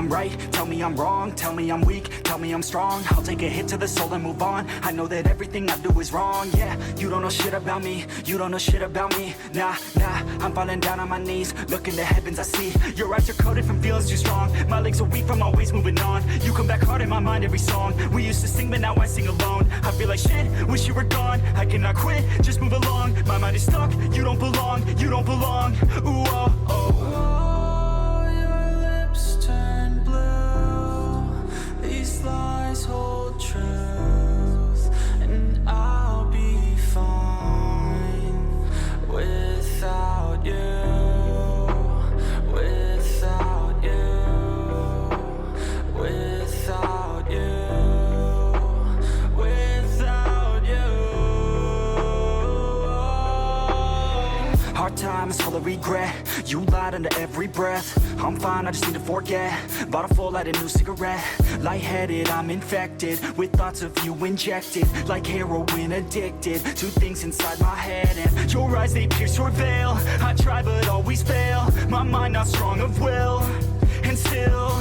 I'm right, tell me I'm wrong. Tell me I'm weak, tell me I'm strong. I'll take a hit to the soul and move on. I know that everything I do is wrong. Yeah, you don't know shit about me. You don't know shit about me. Nah, I'm falling down on my knees. Look in the heavens, I see your eyes are coated from feelings too strong. My legs are weak from always moving on. You come back hard in my mind every song. We used to sing but now I sing alone. I feel like shit, wish you were gone. I cannot quit, just move along. My mind is stuck, you don't belong. You don't belong. Ooh, oh, oh. Hold truth, and I'll be fine without you, without you, without you, without you. Hard times full of regret. You lied under every breath. I'm fine, I just need to forget. Bottle full, light a new cigarette. Lightheaded, I'm infected with thoughts of you injected like heroin addicted to things inside my head. And your eyes, they pierce your veil. I try but always fail. My mind not strong of will. And still,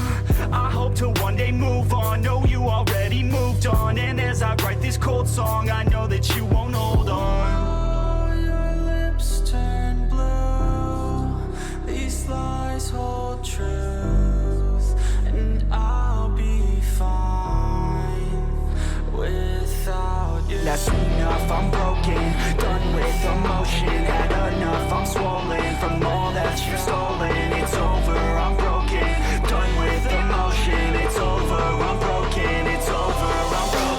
I hope to one day move on. Know you already moved on. And as I write this cold song, I know that you won't hold on. Lies hold truth, and I'll be fine without you. That's enough, I'm broken, done with emotion. Had enough, I'm swollen from all that you've stolen. It's over, I'm broken, done with emotion. It's over, I'm broken, it's over, I'm broken.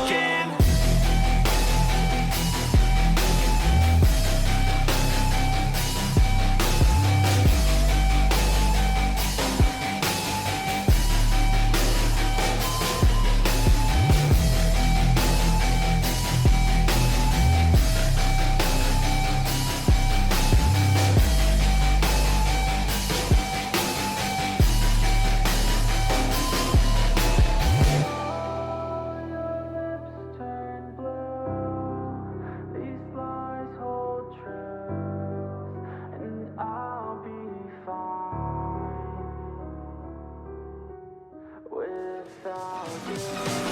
Without you.